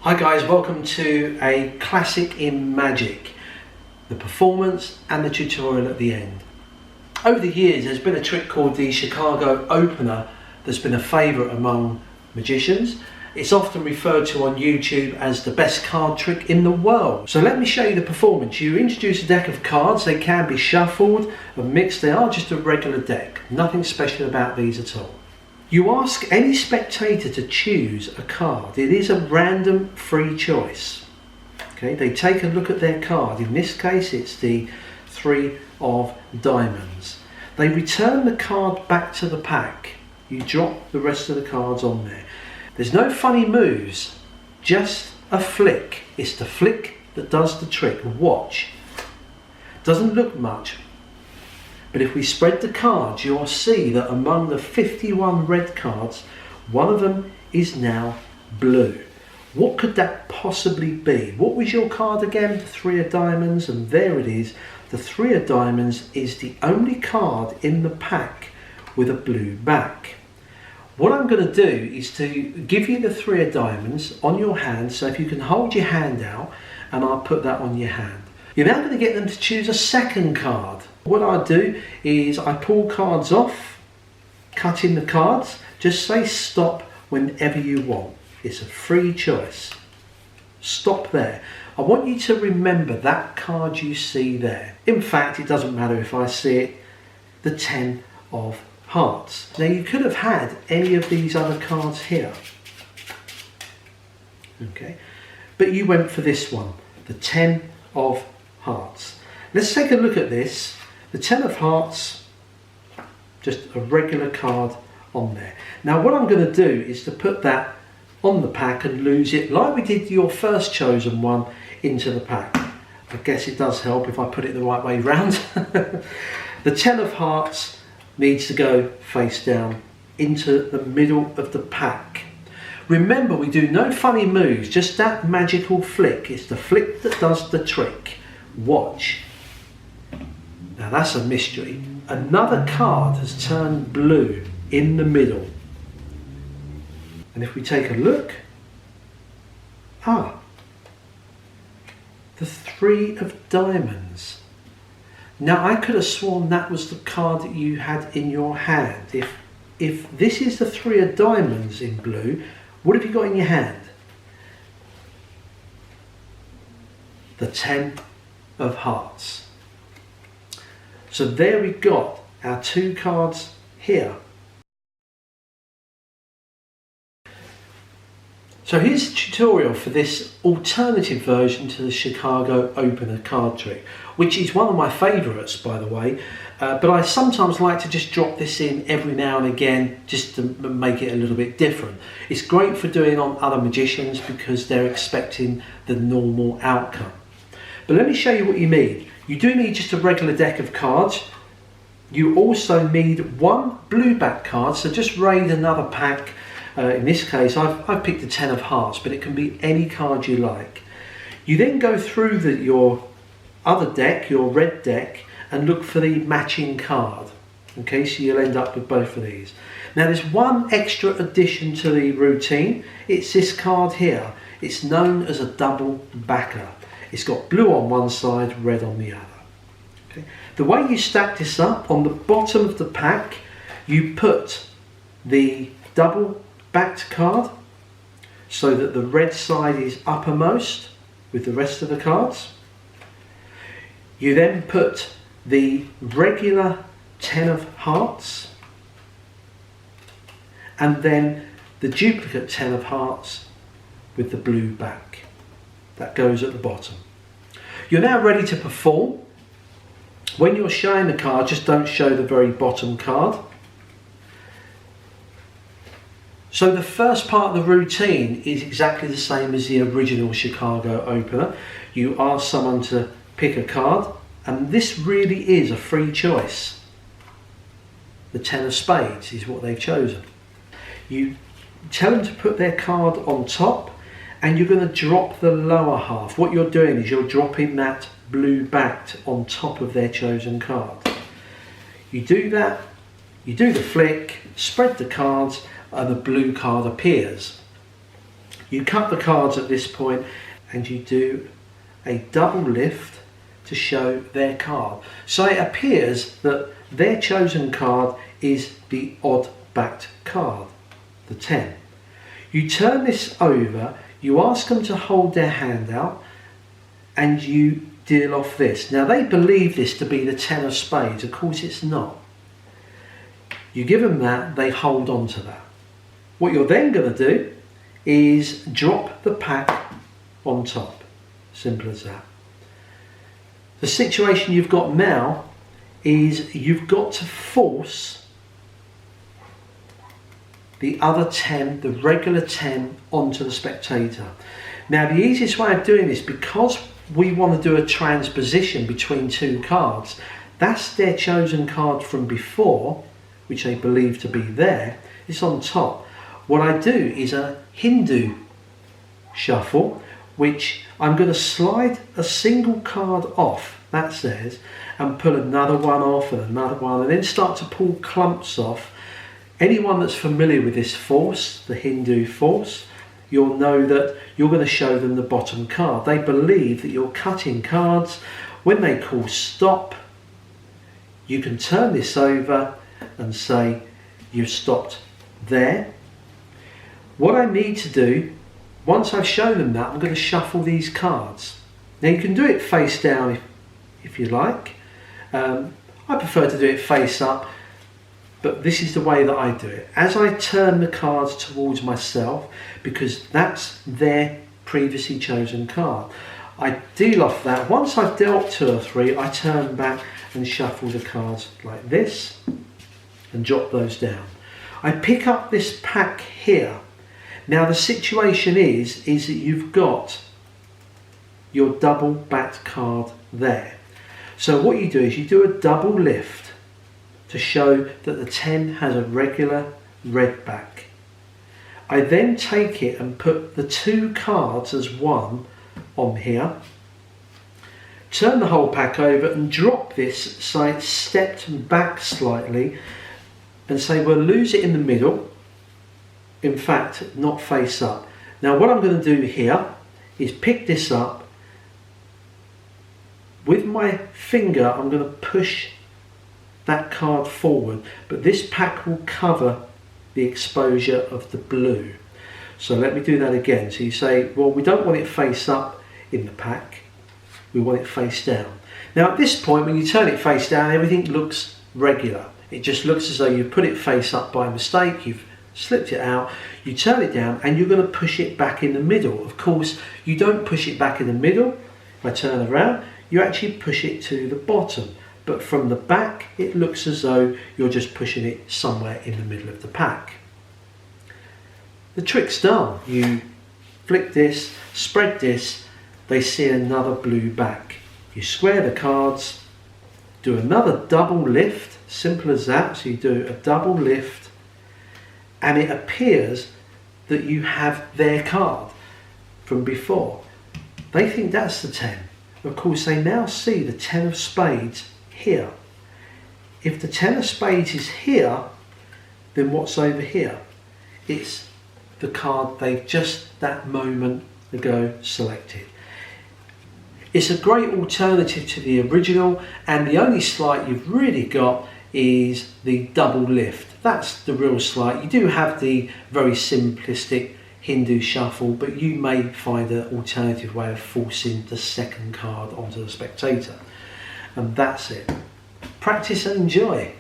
Hi guys, welcome to a classic in Magic, the performance and the tutorial at the end. Over the years there's been a trick called the Chicago Opener that's been a favourite among magicians. It's often referred to on YouTube as the best card trick in the world. So let me show you the performance. You introduce a deck of cards, they can be shuffled and mixed, they are just a regular deck, nothing special about these at all. You ask any spectator to choose a card. It is a random free choice. Okay, they take a look at their card. In this case it's the 3 of diamonds. They return the card back to the pack. You drop the rest of the cards on there. There's no funny moves, just a flick. It's the flick that does the trick. Watch. Doesn't look much. But if we spread the cards, you'll see that among the 51 red cards, one of them is now blue. What could that possibly be? What was your card again? The 3 of diamonds, and there it is. The 3 of diamonds is the only card in the pack with a blue back. What I'm going to do is to give you the 3 of diamonds on your hand, so if you can hold your hand out, and I'll put that on your hand. You're now going to get them to choose a second card. What I do is I pull cards off, cut in the cards, just say stop whenever you want. It's a free choice. Stop there. I want you to remember that card you see there. In fact, it doesn't matter if I see it, the 10 of hearts. Now you could have had any of these other cards here. Okay, but you went for this one, the 10 of hearts. Let's take a look at this. The 10 of hearts, just a regular card on there. Now what I'm going to do is to put that on the pack and lose it like we did your first chosen one into the pack. I guess it does help if I put it the right way round. The 10 of hearts needs to go face down into the middle of the pack. Remember, we do no funny moves, just that magical flick. It's the flick that does the trick. Watch. Now that's a mystery. Another card has turned blue in the middle. And if we take a look, the 3 of diamonds. Now I could have sworn that was the card that you had in your hand. If this is the 3 of diamonds in blue, what have you got in your hand? The 10 of hearts. So there we got our 2 cards here. So here's a tutorial for this alternative version to the Chicago Opener card trick, which is one of my favourites, by the way, but I sometimes like to just drop this in every now and again just to make it a little bit different. It's great for doing on other magicians because they're expecting the normal outcome. But let me show you what you need. You do need just a regular deck of cards. You also need 1 blue back card, so just raid another pack. In this case I've picked the 10 of hearts, but it can be any card you like. You then go through your other deck, your red deck, and look for the matching card. Okay, so you'll end up with both of these. Now there's one extra addition to the routine. It's this card here. It's known as a double backer. It's got blue on one side, red on the other. Okay. The way you stack this up, on the bottom of the pack, you put the double backed card so that the red side is uppermost with the rest of the cards. You then put the regular 10 of hearts and then the duplicate 10 of hearts with the blue back. That goes at the bottom. You're now ready to perform. When you're showing the card, just don't show the very bottom card. So the first part of the routine is exactly the same as the original Chicago Opener. You ask someone to pick a card, and this really is a free choice. The 10 of spades is what they've chosen. You tell them to put their card on top, and you're going to drop the lower half. What you're doing is you're dropping that blue backed on top of their chosen card. You do that, you do the flick, spread the cards, and the blue card appears. You cut the cards at this point and you do a double lift to show their card. So it appears that their chosen card is the odd backed card, the 10. You turn this over, you ask them to hold their hand out, and you deal off this. Now they believe this to be the 10 of spades. Of course it's not. You give them that, they hold on to that. What you're then going to do is drop the pack on top. Simple as that. The situation you've got now is you've got to force the other 10, the regular 10, onto the spectator. Now the easiest way of doing this, because we want to do a transposition between two cards, that's their chosen card from before, which they believe to be there, it's on top. What I do is a Hindu shuffle, which I'm going to slide a single card off, that says, and pull another one off and another one, and then start to pull clumps off. Anyone that's familiar with this force, the Hindu force, you'll know that you're going to show them the bottom card. They believe that you're cutting cards. When they call stop, you can turn this over and say you've stopped there. What I need to do, once I've shown them that, I'm going to shuffle these cards. Now you can do it face down if you like. I prefer to do it face up, but this is the way that I do it. As I turn the cards towards myself, because that's their previously chosen card, I deal off that. Once I've dealt 2 or 3, I turn back and shuffle the cards like this and drop those down. I pick up this pack here. Now the situation is that you've got your double backed card there. So what you do is you do a double lift to show that the 10 has a regular red back. I then take it and put the 2 cards as one on here, turn the whole pack over and drop this so it's stepped back slightly, and say we'll lose it in the middle, in fact not face up. Now what I'm going to do here is pick this up with my finger. I'm going to push that card forward, but this pack will cover the exposure of the blue. So let me do that again. So you say, well, we don't want it face up in the pack, we want it face down. Now at this point, when you turn it face down, everything looks regular. It just looks as though you put it face up by mistake, you've slipped it out, you turn it down and you're going to push it back in the middle. Of course, you don't push it back in the middle. If I turn around, you actually push it to the bottom. But from the back, it looks as though you're just pushing it somewhere in the middle of the pack. The trick's done. You flick this, spread this, they see another blue back. You square the cards, do another double lift, simple as that. So you do a double lift, and it appears that you have their card from before. They think that's the 10. Of course, they now see the 10 of spades here. If the 10 of spades is here, then what's over here? It's the card they've just that moment ago selected. It's a great alternative to the original, and the only sleight you've really got is the double lift. That's the real sleight. You do have the very simplistic Hindu shuffle, but you may find an alternative way of forcing the second card onto the spectator. And that's it. Practice and enjoy.